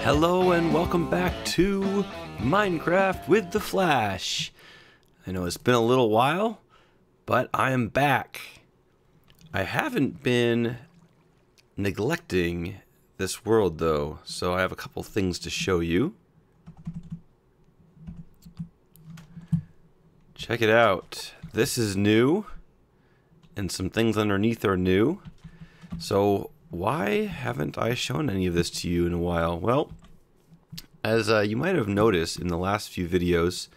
Hello and welcome back to Minecraft with the Flash. I know it's been a little while, but I am back. I haven't been neglecting this world though, so I have a couple things to show you. Check it out. This is new, and some things underneath are new. So why haven't I shown any of this to you in a while? Well, as you might have noticed in the last few videos,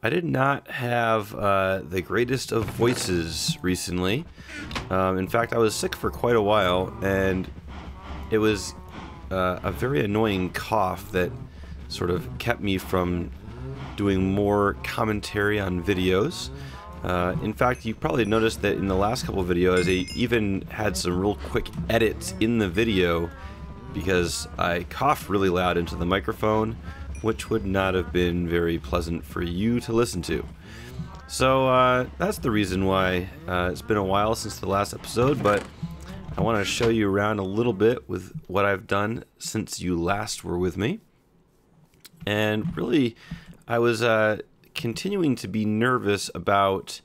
I did not have the greatest of voices recently. In fact, I was sick for quite a while, and it was a very annoying cough that sort of kept me from doing more commentary on videos. In fact, you probably noticed that in the last couple of videos, I even had some real quick edits in the video because I coughed really loud into the microphone, which would not have been very pleasant for you to listen to. So that's the reason why it's been a while since the last episode, but I want to show you around a little bit with what I've done since you last were with me. And really, I was continuing to be nervous about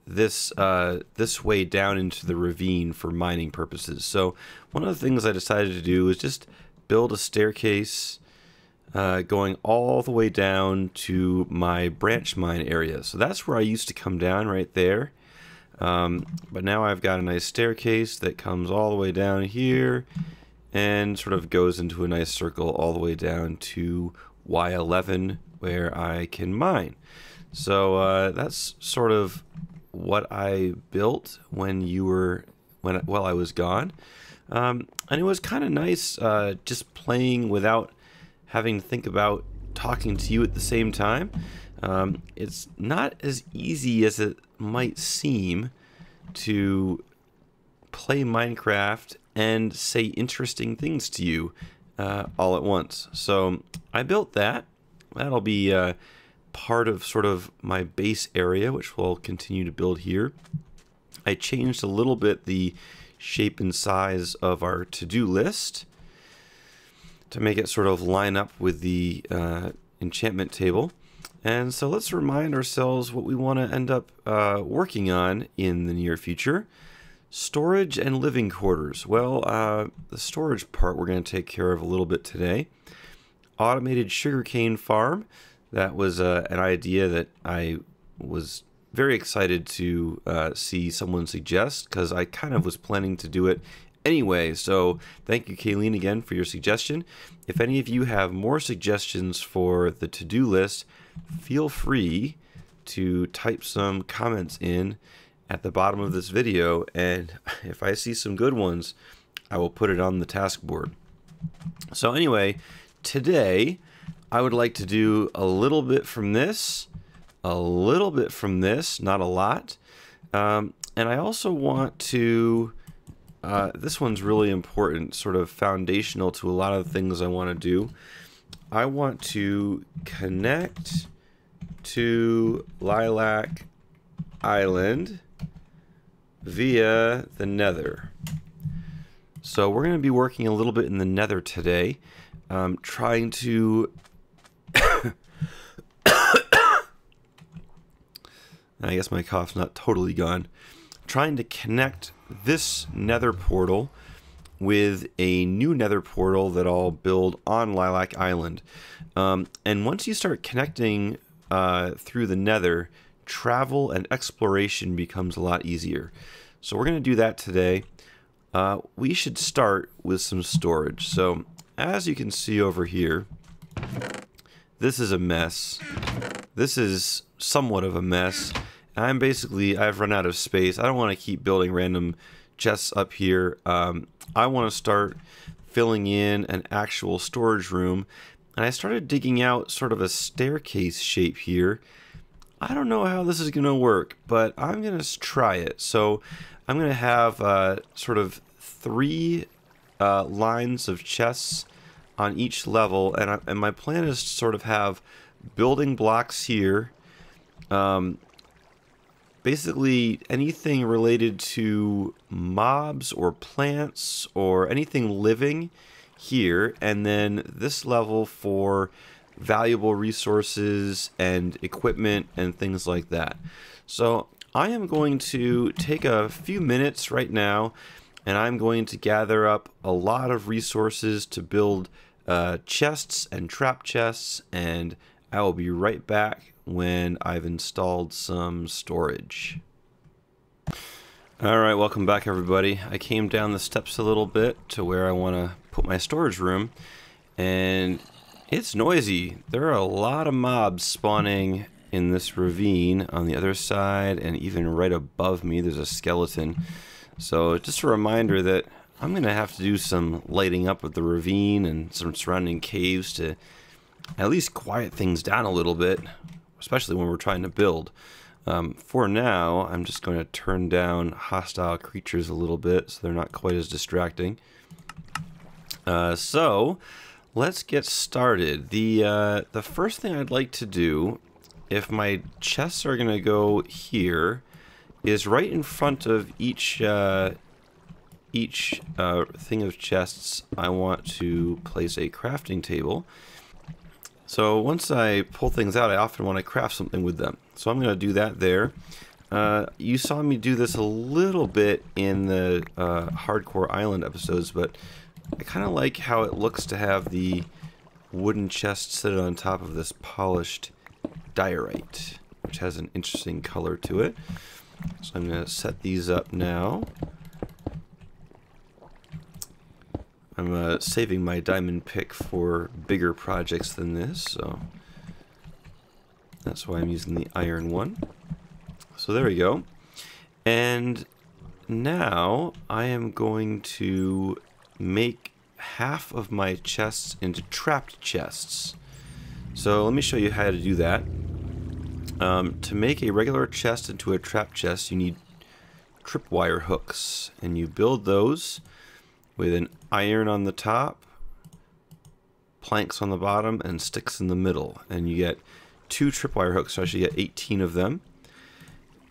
this this way down into the ravine for mining purposes. So one of the things I decided to do was just build a staircase going all the way down to my branch mine area. So that's where I used to come down, right there. But now I've got a nice staircase that comes all the way down here and sort of goes into a nice circle all the way down to Y11 where I can mine. So that's sort of what I built when while I was gone, and it was kind of nice just playing without having to think about talking to you at the same time. It's not as easy as it might seem to play Minecraft and say interesting things to you all at once. So I built that. That'll be part of sort of my base area, which we'll continue to build here. I changed a little bit the shape and size of our to-do list to make it sort of line up with the enchantment table. And so let's remind ourselves what we want to end up working on in the near future. Storage and living quarters. Well, the storage part we're going to take care of a little bit today. Automated sugarcane farm. That was an idea that I was very excited to see someone suggest, because I kind of was planning to do it anyway. So thank you, Kayleen, again for your suggestion. If any of you have more suggestions for the to-do list, feel free to type some comments in at the bottom of this video, and if I see some good ones, I will put it on the task board. So anyway, today I would like to do a little bit from this, a little bit from this, not a lot. And I also want to, this one's really important, sort of foundational to a lot of the things I want to do. I want to connect to Lilac Island via the Nether. So we're going to be working a little bit in the Nether today, trying to I guess my cough's not totally gone. Trying to connect this nether portal with a new nether portal that I'll build on Lilac Island. And once you start connecting through the nether, travel and exploration becomes a lot easier. So we're going to do that today. We should start with some storage. So as you can see over here, this is a mess. This is somewhat of a mess. I've run out of space. I don't want to keep building random chests up here. I want to start filling in an actual storage room. And I started digging out sort of a staircase shape here. I don't know how this is going to work, but I'm going to try it. So I'm going to have sort of 3 lines of chests on each level, and my plan is to sort of have building blocks here. Basically anything related to mobs or plants or anything living here, and then this level for valuable resources and equipment and things like that. So I am going to take a few minutes right now, and I'm going to gather up a lot of resources to build chests and trap chests, and I will be right back when I've installed some storage. Alright, welcome back everybody. I came down the steps a little bit to where I want to put my storage room, and it's noisy. There are a lot of mobs spawning in this ravine on the other side, and even right above me there's a skeleton. So just a reminder that I'm going to have to do some lighting up of the ravine and some surrounding caves to at least quiet things down a little bit, especially when we're trying to build. For now, I'm just going to turn down hostile creatures a little bit so they're not quite as distracting. So let's get started. The first thing I'd like to do, if my chests are going to go here, is right in front of each thing of chests, I want to place a crafting table. So once I pull things out, I often want to craft something with them. So I'm going to do that there. You saw me do this a little bit in the Hardcore Island episodes, but I kind of like how it looks to have the wooden chest sit on top of this polished diorite, which has an interesting color to it. So I'm going to set these up now. I'm saving my diamond pick for bigger projects than this, so that's why I'm using the iron one. So there we go. And now I am going to make half of my chests into trapped chests. So let me show you how to do that. To make a regular chest into a trap chest, you need tripwire hooks, and you build those with an iron on the top, planks on the bottom, and sticks in the middle. And you get 2 tripwire hooks, so I should get 18 of them.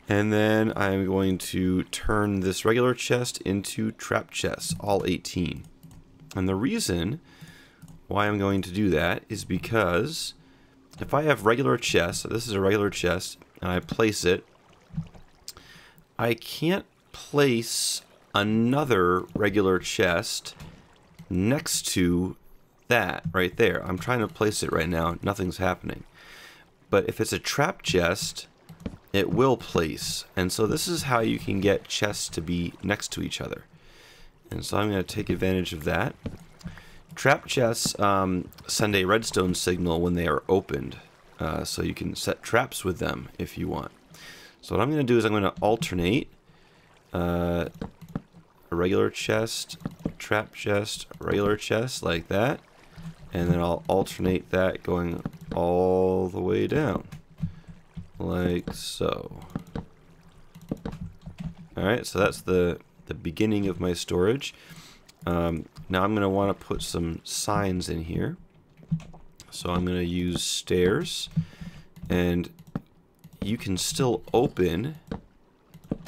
And then I'm going to turn this regular chest into trap chests, all 18. And the reason why I'm going to do that is because if I have regular chests, so this is a regular chest, and I place it, I can't place another regular chest next to that right there. I'm trying to place it right now, nothing's happening. But if it's a trap chest, it will place. And so this is how you can get chests to be next to each other. And so I'm going to take advantage of that. Trap chests send a redstone signal when they are opened, so you can set traps with them if you want. So what I'm going to do is I'm going to alternate a regular chest, trap chest, regular chest, like that, and then I'll alternate that going all the way down, like so. Alright, so that's the beginning of my storage. Now I'm going to want to put some signs in here. So I'm going to use stairs, and you can still open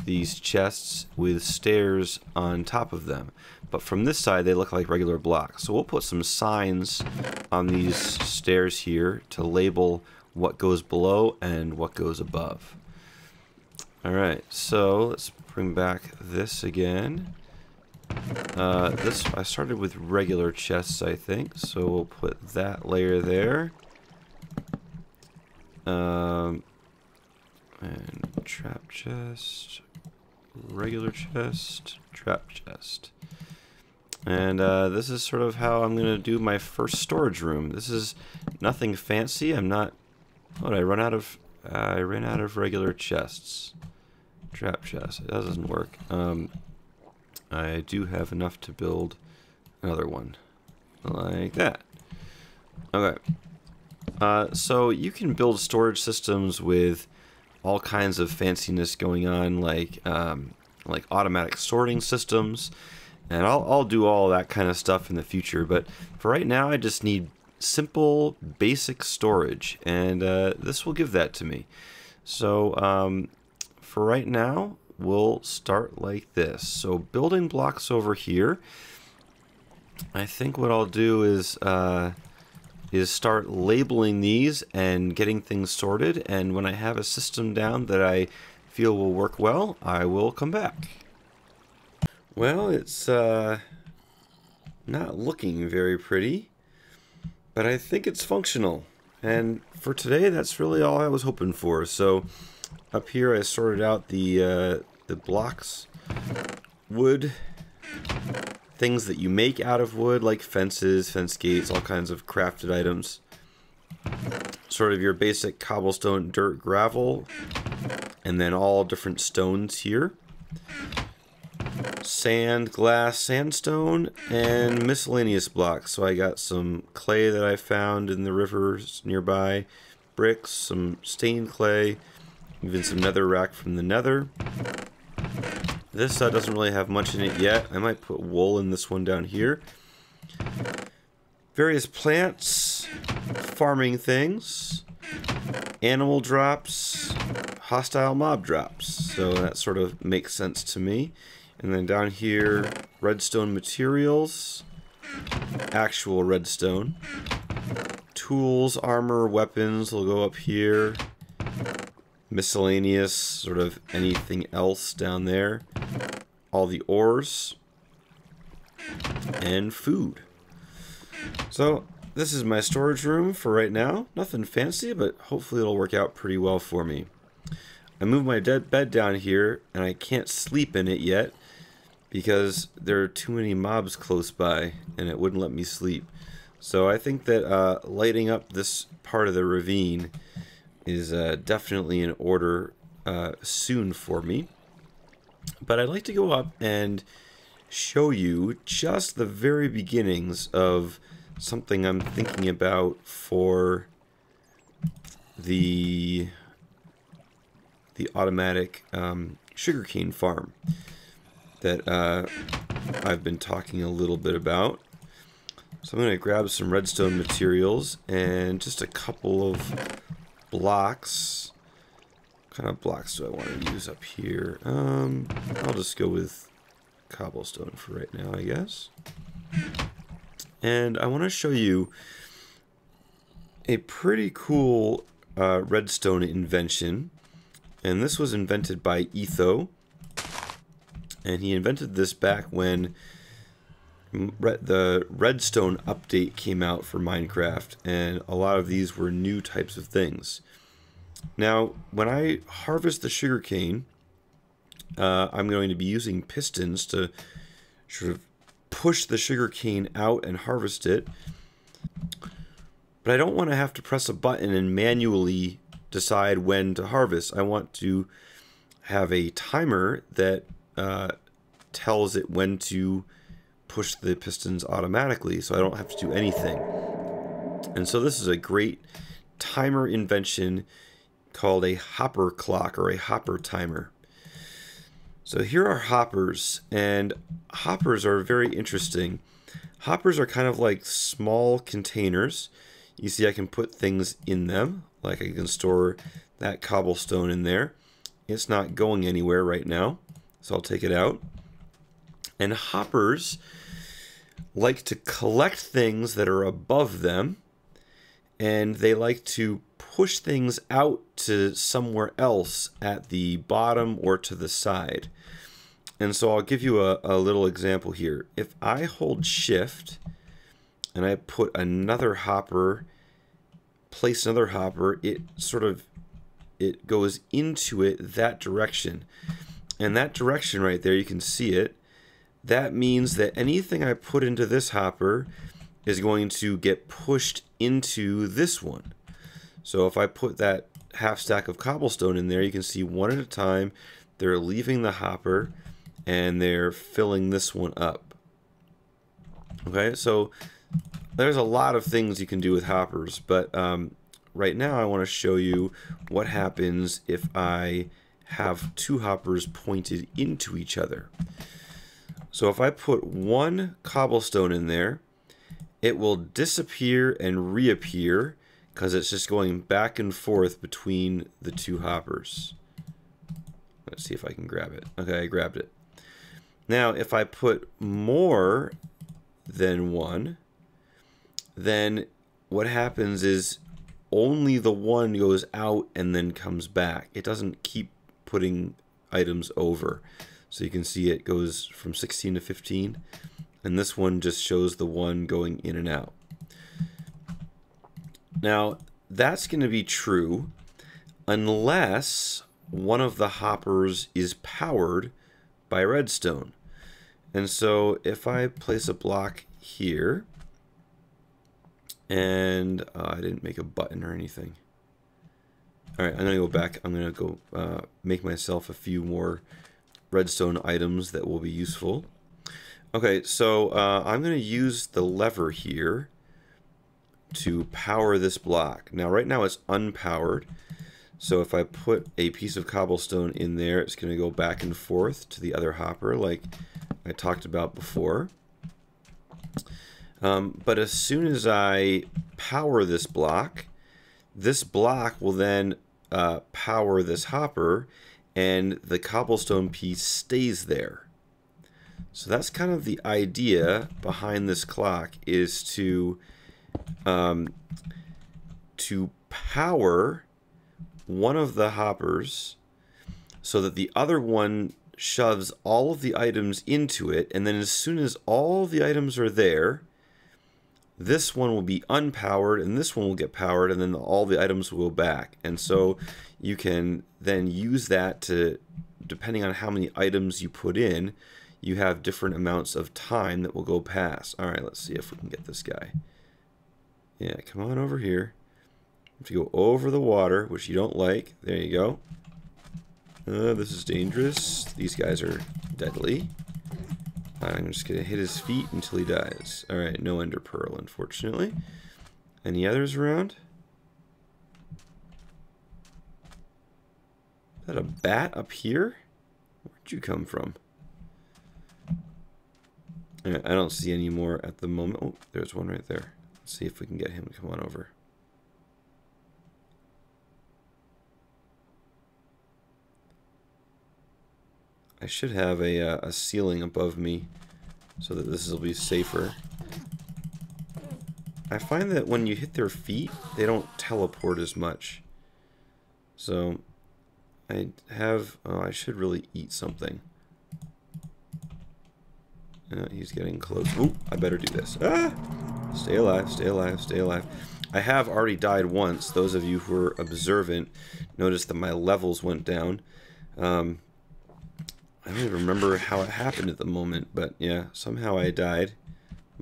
these chests with stairs on top of them, but from this side they look like regular blocks. So we'll put some signs on these stairs here to label what goes below and what goes above. Alright, so let's bring back this again. I started with regular chests, I think, so we'll put that layer there. And trap chest, regular chest, trap chest. And this is sort of how I'm going to do my first storage room. This is nothing fancy. I'm not... Oh, did I run out of... I ran out of regular chests. Trap chest. That doesn't work. I do have enough to build another one. Like that. Okay. So you can build storage systems with all kinds of fanciness going on, like automatic sorting systems, and I'll do all that kind of stuff in the future. But for right now, I just need simple, basic storage, and this will give that to me. So for right now, we'll start like this. So building blocks over here. I think what I'll do is start labeling these and getting things sorted, and when I have a system down that I feel will work well, I will come back. Well, it's not looking very pretty, but I think it's functional. And for today, that's really all I was hoping for. So up here I sorted out the blocks, wood, things that you make out of wood, like fences, fence gates, all kinds of crafted items. Sort of your basic cobblestone, dirt, gravel, and then all different stones here. Sand, glass, sandstone, and miscellaneous blocks. So I got some clay that I found in the rivers nearby, bricks, some stained clay, even some netherrack from the nether. This doesn't really have much in it yet. I might put wool in this one down here. Various plants, farming things, animal drops, hostile mob drops. So that sort of makes sense to me. And then down here, redstone materials, actual redstone. Tools, armor, weapons will go up here. Miscellaneous, sort of anything else down there. All the ores. And food. So this is my storage room for right now. Nothing fancy, but hopefully it'll work out pretty well for me. I moved my bed down here, and I can't sleep in it yet because there are too many mobs close by, and it wouldn't let me sleep. So I think that lighting up this part of the ravine is definitely in order soon for me. But I'd like to go up and show you just the very beginnings of something I'm thinking about for the automatic sugarcane farm that I've been talking a little bit about. So I'm going to grab some redstone materials and just a couple of blocks. What kind of blocks do I want to use up here? I'll just go with cobblestone for right now, I guess. And I want to show you a pretty cool redstone invention. And this was invented by Etho. And he invented this back when the Redstone update came out for Minecraft, and a lot of these were new types of things. Now, when I harvest the sugarcane, I'm going to be using pistons to sort of push the sugarcane out and harvest it. But I don't want to have to press a button and manually decide when to harvest. I want to have a timer that tells it when to push the pistons automatically, so I don't have to do anything. And so this is a great timer invention called a hopper clock, or a hopper timer. So here are hoppers, and hoppers are very interesting. Hoppers are kind of like small containers. You see I can put things in them, like I can store that cobblestone in there. It's not going anywhere right now, so I'll take it out. And hoppers like to collect things that are above them, and they like to push things out to somewhere else at the bottom or to the side. And so I'll give you a little example here. If I hold shift and I put another hopper, place another hopper, it goes into it that direction. And that direction right there, you can see it. That means that anything I put into this hopper is going to get pushed into this one. So if I put that half stack of cobblestone in there, you can see one at a time they're leaving the hopper and they're filling this one up. Okay, so there's a lot of things you can do with hoppers, but right now I want to show you what happens if I have two hoppers pointed into each other. So if I put one cobblestone in there it will disappear and reappear because it's just going back and forth between the two hoppers. Let's see if I can grab it. Okay, I grabbed it. Now, if I put more than one, then what happens is only the one goes out and then comes back. It doesn't keep putting items over. So you can see it goes from 16 to 15, and this one just shows the one going in and out. Now, that's going to be true unless one of the hoppers is powered by redstone. And so if I place a block here, and I didn't make a button or anything. All right, I'm going to go back. I'm going to go make myself a few more redstone items that will be useful. Okay, so I'm going to use the lever here to power this block. Now, right now it's unpowered. So if I put a piece of cobblestone in there, it's going to go back and forth to the other hopper like I talked about before. But as soon as I power this block will then power this hopper, and the cobblestone piece stays there. So that's kind of the idea behind this clock, is to power one of the hoppers so that the other one shoves all of the items into it, and then as soon as all the items are there, this one will be unpowered and this one will get powered, and then all the items will go back. And so you can then use that to, depending on how many items you put in, you have different amounts of time that will go past. Alright, let's see if we can get this guy. Yeah, come on over here. If you go over the water, which you don't like, there you go. This is dangerous. These guys are deadly. I'm just going to hit his feet until he dies. Alright, no ender pearl, unfortunately. Any others around? Is that a bat up here? Where'd you come from? I don't see any more at the moment. Oh, there's one right there. Let's see if we can get him to come on over. I should have a ceiling above me so that this will be safer. I find that when you hit their feet, they don't teleport as much. So I have, I should really eat something. He's getting close. Ooh, I better do this. Ah! Stay alive, stay alive, stay alive. I have already died once. Those of you who are observant noticed that my levels went down. I don't even remember how it happened at the moment, but yeah, somehow I died.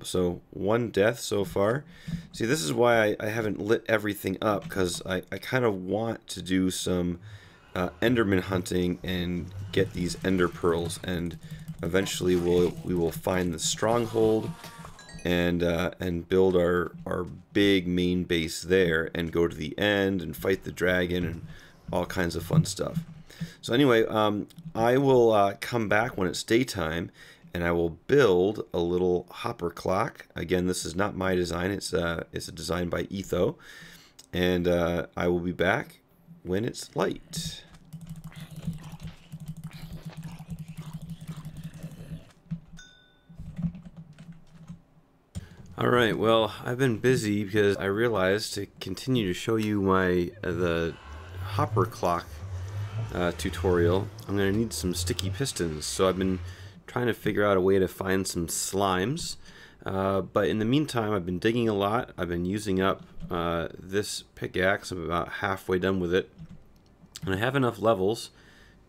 So, one death so far. See, this is why I haven't lit everything up, because I kind of want to do some Enderman hunting and get these Ender Pearls, and eventually we will find the stronghold and build our big main base there, and go to the end and fight the dragon and all kinds of fun stuff. So anyway, I will come back when it's daytime, and I will build a little hopper clock. Again, this is not my design; it's a design by Etho, and I will be back when it's light. Alright, well, I've been busy because I realized to continue to show you the hopper clock tutorial, I'm going to need some sticky pistons. So I've been trying to figure out a way to find some slimes. But in the meantime, I've been digging a lot. I've been using up this pickaxe. I'm about halfway done with it. And I have enough levels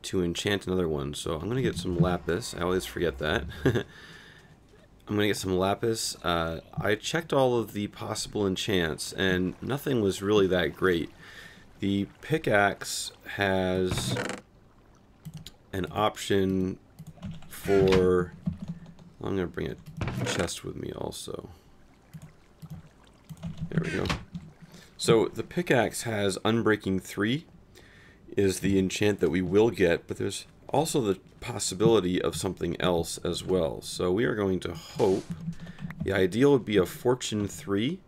to enchant another one. So I'm going to get some lapis. I always forget that. I'm going to get some lapis. I checked all of the possible enchants, and nothing was really that great. The pickaxe has an option for... I'm going to bring a chest with me also. There we go. So the pickaxe has Unbreaking 3 is the enchant that we will get, but there's also the possibility of something else as well. So we are going to hope. The ideal would be a fortune 3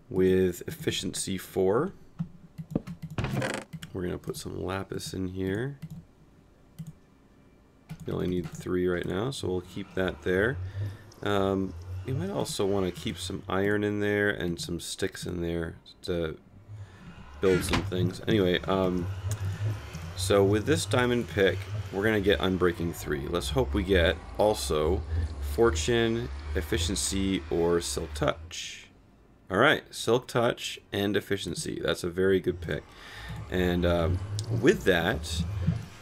with efficiency 4. We're going to put some lapis in here. We only need 3 right now, so we'll keep that there. You might also want to keep some iron in there and some sticks in there to build some things. Anyway, so with this diamond pick, we're going to get Unbreaking 3. Let's hope we get also Fortune, Efficiency, or Silk Touch. Alright, Silk Touch and Efficiency. That's a very good pick. And with that,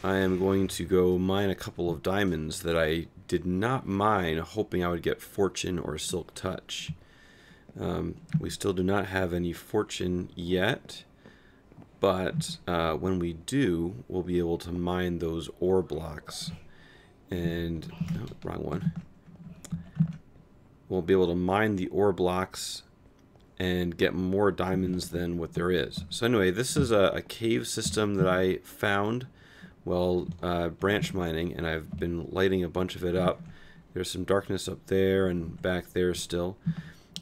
I am going to go mine a couple of diamonds that I did not mine, hoping I would get Fortune or Silk Touch. We still do not have any Fortune yet, but when we do, we'll be able to mine those ore blocks. And, oh, wrong one. We'll be able to mine the ore blocks and get more diamonds than what there is. So anyway, this is a cave system that I found while branch mining, and I've been lighting a bunch of it up. There's some darkness up there and back there still.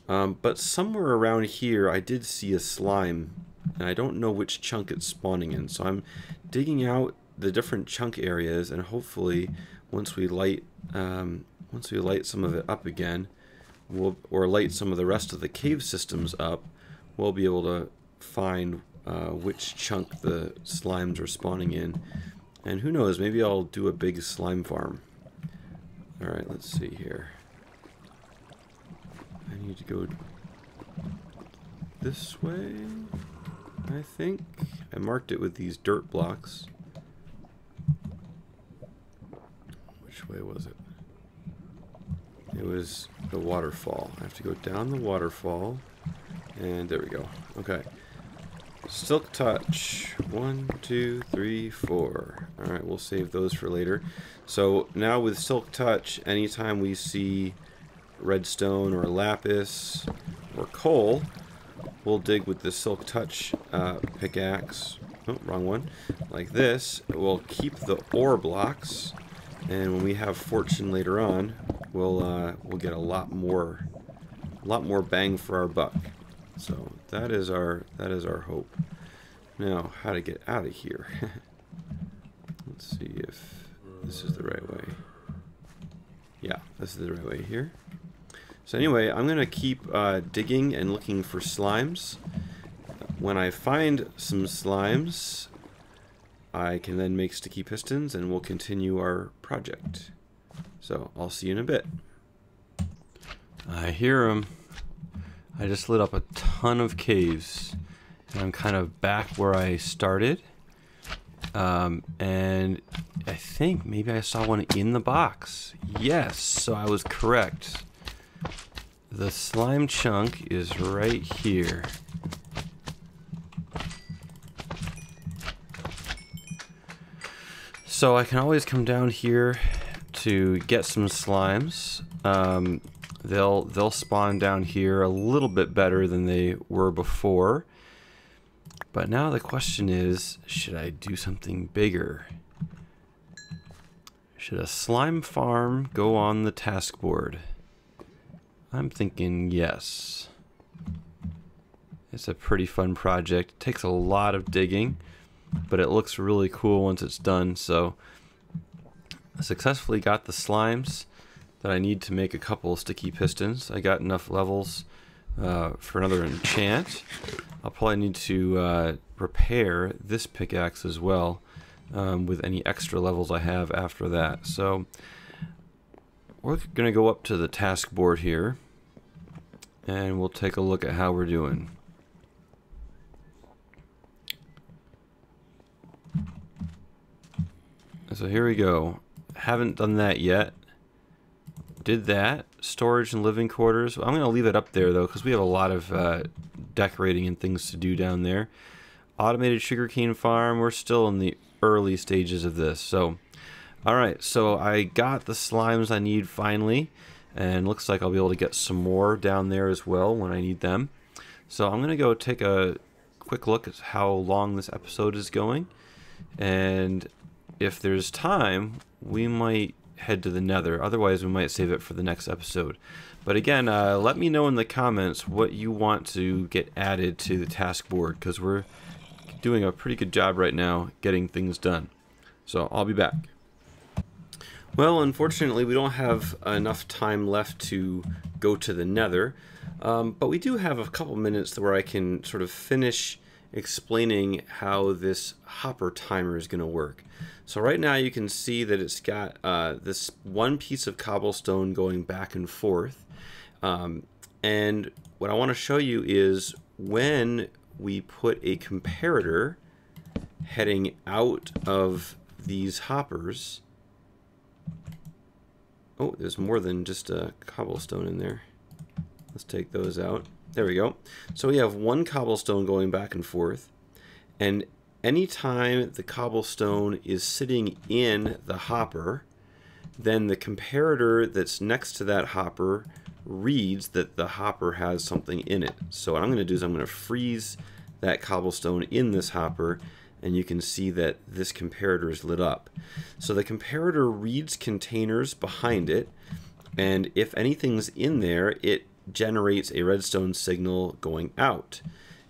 But somewhere around here I did see a slime, and I don't know which chunk it's spawning in. So I'm digging out the different chunk areas, and hopefully once we light some of it up again, or light some of the rest of the cave systems up, we'll be able to find which chunk the slimes are spawning in. And who knows, maybe I'll do a big slime farm. Alright, let's see here. I need to go this way, I think. I marked it with these dirt blocks. Which way was it? It was the waterfall. I have to go down the waterfall. And there we go. Okay. Silk Touch. 1, 2, 3, 4. Alright, we'll save those for later. So now with Silk Touch, anytime we see redstone or lapis or coal, we'll dig with the Silk Touch pickaxe. Oh, wrong one. Like this. We'll keep the ore blocks, and when we have fortune later on, we'll get a lot more bang for our buck. So that is our hope. Now, how to get out of here? Let's see if this is the right way. Yeah, this is the right way here. So anyway, I'm gonna keep digging and looking for slimes. When I find some slimes, I can then make sticky pistons, and we'll continue our project. So I'll see you in a bit. I hear them. I just lit up a ton of caves, and I'm kind of back where I started. And I think maybe I saw one in the box. Yes, so I was correct. The slime chunk is right here. So I can always come down here to get some slimes. They'll spawn down here a little bit better than they were before. But now the question is, should I do something bigger? Should a slime farm go on the task board? I'm thinking yes. It's a pretty fun project. It takes a lot of digging, but it looks really cool once it's done. So I successfully got the slimes that I need to make a couple of sticky pistons. I got enough levels for another enchant. I'll probably need to repair this pickaxe as well with any extra levels I have after that. So we're going to go up to the task board here, and we'll take a look at how we're doing. So here we go. Haven't done that yet. Did that. Storage and living quarters. I'm going to leave it up there though, because we have a lot of decorating and things to do down there. Automated sugarcane farm. We're still in the early stages of this. So, alright, so I got the slimes I need finally, and looks like I'll be able to get some more down there as well when I need them. So I'm going to go take a quick look at how long this episode is going, and if there's time, we might head to the Nether. Otherwise, we might save it for the next episode. But again, let me know in the comments what you want to get added to the task board, because we're doing a pretty good job right now getting things done. So I'll be back. Well, unfortunately, we don't have enough time left to go to the Nether, but we do have a couple minutes where I can sort of finish explaining how this hopper timer is going to work. So right now you can see that it's got this one piece of cobblestone going back and forth, and what I want to show you is when we put a comparator heading out of these hoppers. Oh, there's more than just a cobblestone in there. Let's take those out. There we go. So we have one cobblestone going back and forth, and anytime the cobblestone is sitting in the hopper, then the comparator that's next to that hopper reads that the hopper has something in it. So what I'm going to do is I'm going to freeze that cobblestone in this hopper, and you can see that this comparator is lit up. So the comparator reads containers behind it, and if anything's in there, it generates a redstone signal going out.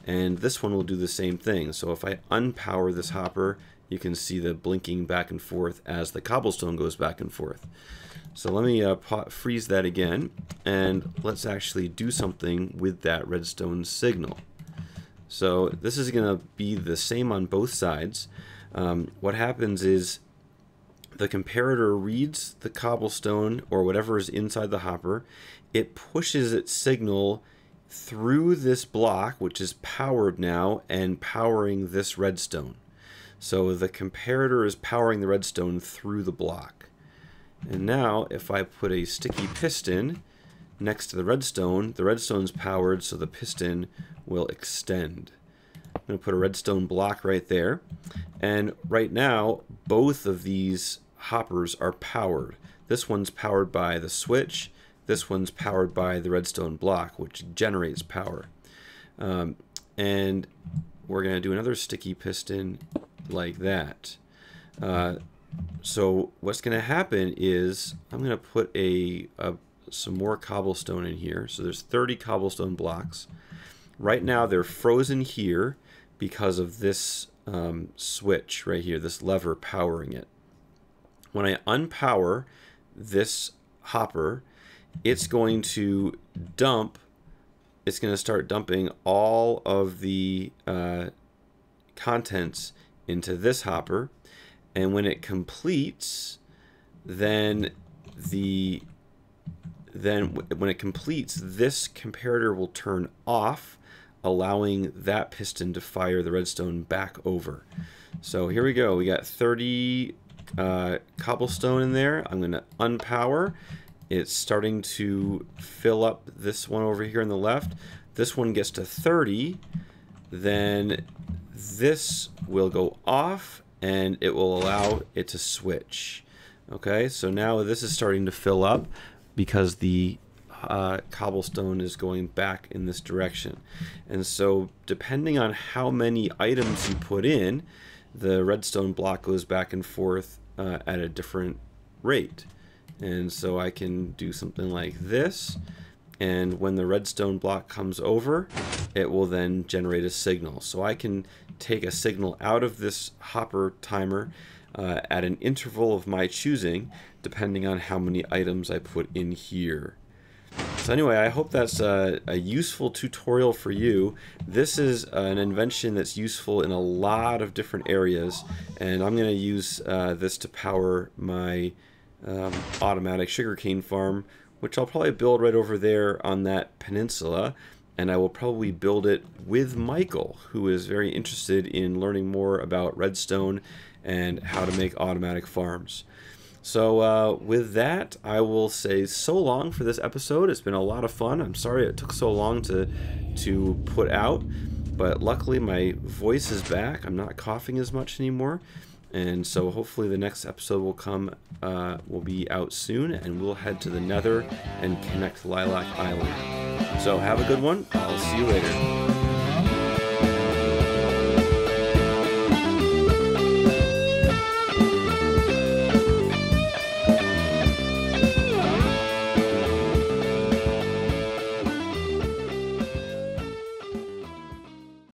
And this one will do the same thing. So if I unpower this hopper, you can see the blinking back and forth as the cobblestone goes back and forth. So let me freeze that again, and let's actually do something with that redstone signal. So this is going to be the same on both sides. What happens is the comparator reads the cobblestone or whatever is inside the hopper. It pushes its signal through this block, which is powered now and powering this redstone. So the comparator is powering the redstone through the block. And now if I put a sticky piston next to the redstone's powered, so the piston will extend. I'm going to put a redstone block right there, and right now both of these hoppers are powered. This one's powered by the switch, this one's powered by the redstone block, which generates power. And we're going to do another sticky piston like that. So what's going to happen is I'm going to put some more cobblestone in here. So there's 30 cobblestone blocks. Right now they're frozen here because of this switch right here, this lever powering it. When I unpower this hopper, it's going to start dumping all of the contents into this hopper, and when it completes, when it completes, this comparator will turn off, allowing that piston to fire the redstone back over. So here we go. We got 30 cobblestone in there. I'm going to unpower. It's starting to fill up this one over here on the left. This one gets to 30. Then this will go off, and it will allow it to switch. Okay, so now this is starting to fill up because the cobblestone is going back in this direction. And so depending on how many items you put in, the redstone block goes back and forth at a different rate. And so I can do something like this, and when the redstone block comes over, it will then generate a signal. So I can take a signal out of this hopper timer at an interval of my choosing, depending on how many items I put in here. So anyway, I hope that's a useful tutorial for you. This is an invention that's useful in a lot of different areas, and I'm going to use this to power my automatic sugarcane farm, which I'll probably build right over there on that peninsula, and I will probably build it with Michael, who is very interested in learning more about redstone and how to make automatic farms. So with that, I will say so long for this episode. It's been a lot of fun. I'm sorry it took so long to put out, but luckily my voice is back. I'm not coughing as much anymore. And so hopefully the next episode will be out soon, and we'll head to the Nether and connect Lilac Island. So have a good one. I'll see you later.